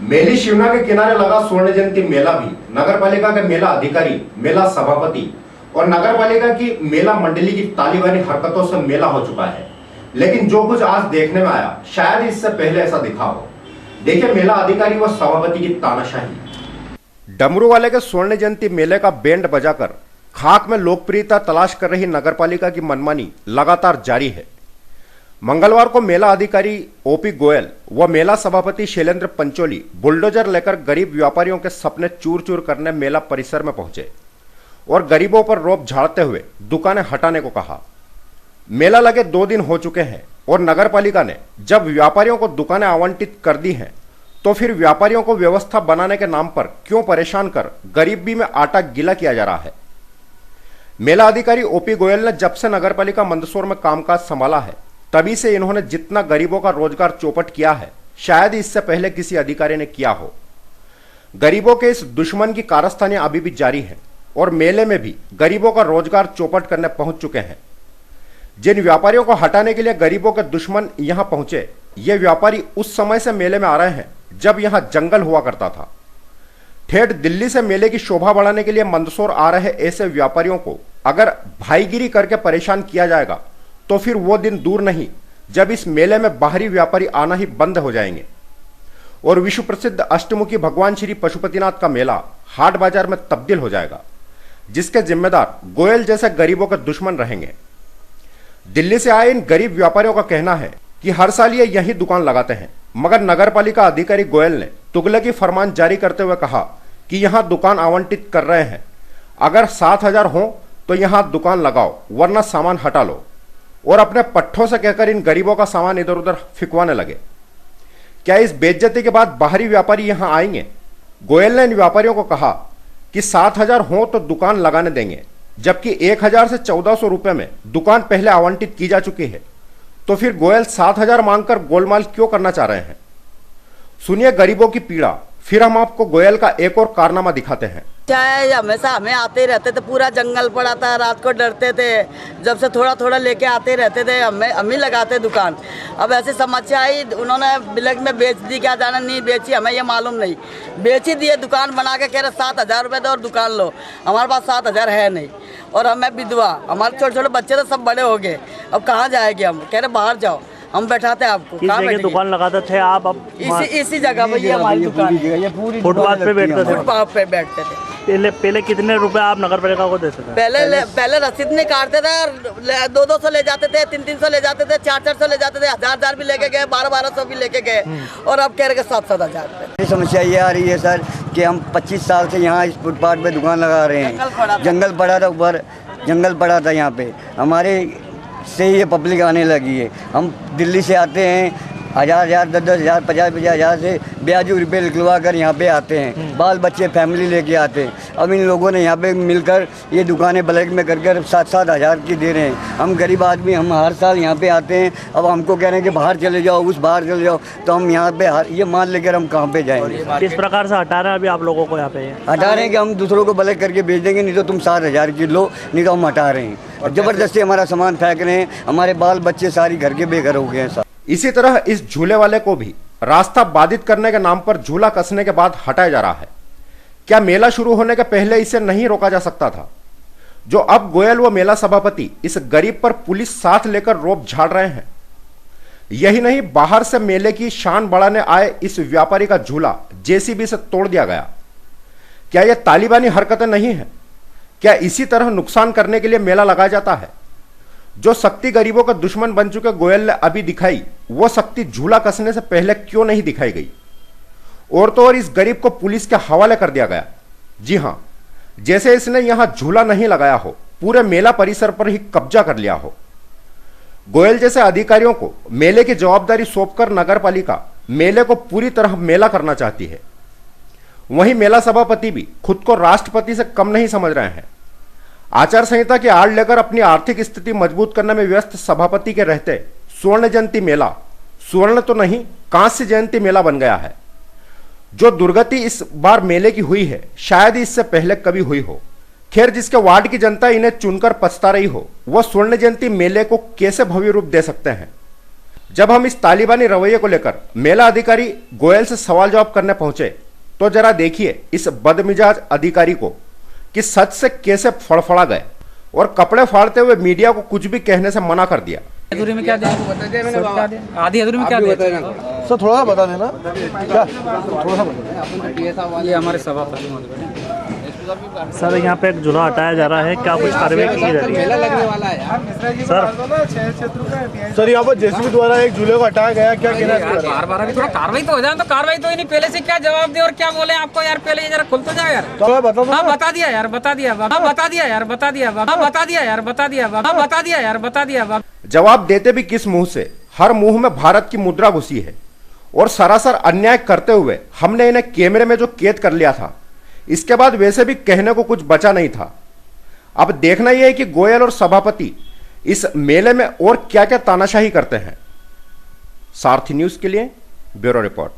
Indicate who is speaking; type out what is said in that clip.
Speaker 1: मेली शिवना के किनारे लगा स्वर्ण जयंती मेला भी नगर पालिका के मेला अधिकारी, मेला सभापति और नगर पालिका की मेला मंडली की तालिबानी हरकतों से मेला हो चुका है। लेकिन जो कुछ आज देखने में आया, शायद इससे पहले ऐसा दिखा हो। देखिए मेला अधिकारी व सभापति की तानाशाही। डमरू वाले के स्वर्ण जयंती मेले का बैंड बजाकर खाक में लोकप्रियता तलाश कर रही नगर पालिका की मनमानी लगातार जारी है। मंगलवार को मेला अधिकारी ओपी गोयल व मेला सभापति शैलेंद्र पंचोली बुलडोजर लेकर गरीब व्यापारियों के सपने चूर चूर करने मेला परिसर में पहुंचे और गरीबों पर रोब झाड़ते हुए दुकानें हटाने को कहा। मेला लगे 2 दिन हो चुके हैं और नगर पालिका ने जब व्यापारियों को दुकानें आवंटित कर दी हैं, तो फिर व्यापारियों को व्यवस्था बनाने के नाम पर क्यों परेशान कर गरीबी में आटा गीला किया जा रहा है। मेला अधिकारी ओपी गोयल ने जब से नगर पालिका मंदसौर में कामकाज संभाला है, तभी से इन्होंने जितना गरीबों का रोजगार चौपट किया है, शायद इससे पहले किसी अधिकारी ने किया हो। गरीबों के इस दुश्मन की कारस्तानियां अभी भी जारी है और मेले में भी गरीबों का रोजगार चौपट करने पहुंच चुके हैं। जिन व्यापारियों को हटाने के लिए गरीबों के दुश्मन यहां पहुंचे, ये व्यापारी उस समय से मेले में आ रहे हैं जब यहां जंगल हुआ करता था। ठेठ दिल्ली से मेले की शोभा बढ़ाने के लिए मंदसौर आ रहे ऐसे व्यापारियों को अगर भाईगिरी करके परेशान किया जाएगा, तो फिर वो दिन दूर नहीं जब इस मेले में बाहरी व्यापारी आना ही बंद हो जाएंगे और विश्व प्रसिद्ध अष्टमुखी भगवान श्री पशुपतिनाथ का मेला हाट बाजार में तब्दील हो जाएगा, जिसके जिम्मेदार गोयल जैसे गरीबों के दुश्मन रहेंगे। दिल्ली से आए इन गरीब व्यापारियों का कहना है कि हर साल ये यही दुकान लगाते हैं, मगर नगर पालिका अधिकारी गोयल ने तुगलकी फरमान जारी करते हुए कहा कि यहां दुकान आवंटित कर रहे हैं, अगर 7,000 हो तो यहां दुकान लगाओ, वरना सामान हटा लो, और अपने पट्ठों से कहकर इन गरीबों का सामान इधर उधर फिकवाने लगे। क्या इस बेइज्जती के बाद बाहरी व्यापारी यहां आएंगे? गोयल ने इन व्यापारियों को कहा कि 7,000 हो तो दुकान लगाने देंगे, जबकि 1,000 से 1,400 रुपए में दुकान पहले आवंटित की जा चुकी है, तो फिर गोयल 7,000 मांगकर गोलमाल क्यों करना चाह रहे हैं? सुनिए गरीबों की पीड़ा, फिर हम आपको गोयल का एक और कारनामा दिखाते हैं।
Speaker 2: चाहे हमेशा हमें आते रहते थे, पूरा जंगल पड़ा था, रात को डरते थे, जब से थोड़ा थोड़ा लेके आते रहते थे, हम ही लगाते दुकान। अब ऐसी समस्या आई, उन्होंने ब्लैक में बेच दी, क्या जाना नहीं बेची, हमें ये मालूम नहीं, बेची दिए, दुकान बना के कह रहे 7,000 रुपये दो और दुकान लो। हमारे पास 7,000 है नहीं और हमें विधवा, हमारे छोटे छोटे बच्चे तो सब बड़े हो गए, अब कहाँ जाएंगे हम? कह रहे बाहर जाओ, हम बैठाते हैं आपको।
Speaker 3: किस जगह दुकान लगाते थे आप? अब
Speaker 2: इसी जगह पर ये हमारी दुकान है,
Speaker 3: फुटपाथ पे बैठते थे?
Speaker 2: फुटपाथ पे बैठते थे।
Speaker 3: पहले कितने रुपए आप नगर पालिका को देते थे?
Speaker 2: पहले रसीद नहीं काटते थे, 200 ले जाते थे, 300 ले जाते थे, 400 ले जाते थे, 1,000 भी लेके गए, 1200 भी लेके गए, और अब कह रहे 7,000।
Speaker 4: समस्या ये आ रही है सर कि हम 25 साल से यहाँ इस फुटपाथ पे दुकान लगा रहे हैं। जंगल पड़ा था, ऊपर जंगल पड़ा था, यहाँ पे हमारे से ये पब्लिक आने लगी है। हम दिल्ली से आते हैं, 1,000, 10,000, 50,000 से ब्याजू रुपये निकलवा कर यहाँ पे आते हैं, बाल बच्चे फैमिली लेके आते हैं। अब इन लोगों ने यहाँ पे मिलकर ये दुकानें ब्लैक में कर 7,000 की दे रहे हैं। हम गरीब आदमी, हम हर साल यहाँ पे आते हैं, अब हमको कह रहे हैं कि बाहर चले जाओ, उस बाहर चले जाओ, तो हम यहाँ पे ये मान लेकर हम कहाँ पे जाएंगे?
Speaker 3: किस प्रकार से हटा रहे हैं अभी आप लोगों को? यहाँ पे
Speaker 4: हटा रहे हैं कि हम दूसरों को ब्लैक करके बेच देंगे, नहीं तो तुम 7,000 की लो, नहीं तो हम हटा रहे हैं। और ज़बरदस्ती हमारा सामान फेंक रहे हैं, हमारे बाल बच्चे सारी घर के बेघर हो गए हैं सर।
Speaker 1: इसी तरह इस झूले वाले को भी रास्ता बाधित करने के नाम पर झूला कसने के बाद हटाया जा रहा है। क्या मेला शुरू होने के पहले इसे नहीं रोका जा सकता था? जो अब गोयल व मेला सभापति इस गरीब पर पुलिस साथ लेकर रोब झाड़ रहे हैं। यही नहीं, बाहर से मेले की शान बढ़ाने आए इस व्यापारी का झूला जेसीबी से तोड़ दिया गया। क्या यह तालिबानी हरकतें नहीं है? क्या इसी तरह नुकसान करने के लिए मेला लगाया जाता है? जो शक्ति गरीबों का दुश्मन बन चुके गोयल ने अभी दिखाई, वो शक्ति झूला कसने से पहले क्यों नहीं दिखाई गई? और तो और इस गरीब को पुलिस के हवाले कर दिया गया। जी हां, जैसे इसने यहां झूला नहीं लगाया हो, पूरे मेला परिसर पर ही कब्जा कर लिया हो। गोयल जैसे अधिकारियों को मेले की जवाबदारी सौंपकर नगर पालिका मेले को पूरी तरह मेला करना चाहती है। वहीं मेला सभापति भी खुद को राष्ट्रपति से कम नहीं समझ रहे हैं। आचार संहिता की आड़ लेकर अपनी आर्थिक स्थिति मजबूत करने में व्यस्त सभापति के रहते स्वर्ण जयंती मेला स्वर्ण तो नहीं, कांस्य जयंती मेला बन गया है। जो दुर्गति इस बार मेले की हुई है, शायद इससे पहले कभी हुई हो। खैर, जिसके वार्ड की जनता इन्हें चुनकर पछता रही हो, वह स्वर्ण जयंती मेले को कैसे भव्य रूप दे सकते हैं? जब हम इस तालिबानी रवैये को लेकर मेला अधिकारी गोयल से सवाल जवाब करने पहुंचे तो जरा देखिए इस बदमिजाज अधिकारी को कि सच से कैसे फड़फड़ा गए और कपड़े फाड़ते हुए मीडिया को कुछ भी कहने से मना कर दिया।
Speaker 5: अधूरी में क्या दिया? आधी अधूरी में क्या दिया?
Speaker 6: सर थोड़ा सा बता देना क्या, थोड़ा सा बता।
Speaker 5: ये हमारे सभापति
Speaker 3: सर यहाँ पे एक झूला हटाया जा रहा है, क्या कुछ कार्रवाई की जा रही है?
Speaker 5: लगने वाला है यार।
Speaker 6: सर यहाँ पर जेसीबी द्वारा एक झूले को हटाया गया, क्या कहना है?
Speaker 5: बार भी थोड़ा कार्रवाई तो हो जाए। तो कार्रवाई तो ही नहीं, पहले से क्या जवाब दे और क्या बोले आपको यार? पहले ये जरा खुल तो जाए यार।
Speaker 6: तो बता दो।
Speaker 5: हाँ बता दिया यार, बता दिया, बता दिया यार, बता दिया, बता दिया यार, बता दिया, बता दिया यार, बता दिया।
Speaker 1: जवाब देते भी किस मुंह से? हर मुंह में भारत की मुद्रा घुसी है और सरासर अन्याय करते हुए हमने इन्हें कैमरे में जो कैद कर लिया था, इसके बाद वैसे भी कहने को कुछ बचा नहीं था। अब देखना यह है कि गोयल और सभापति इस मेले में और क्या क्या तानाशाही करते हैं। सारथी न्यूज के लिए ब्यूरो रिपोर्ट।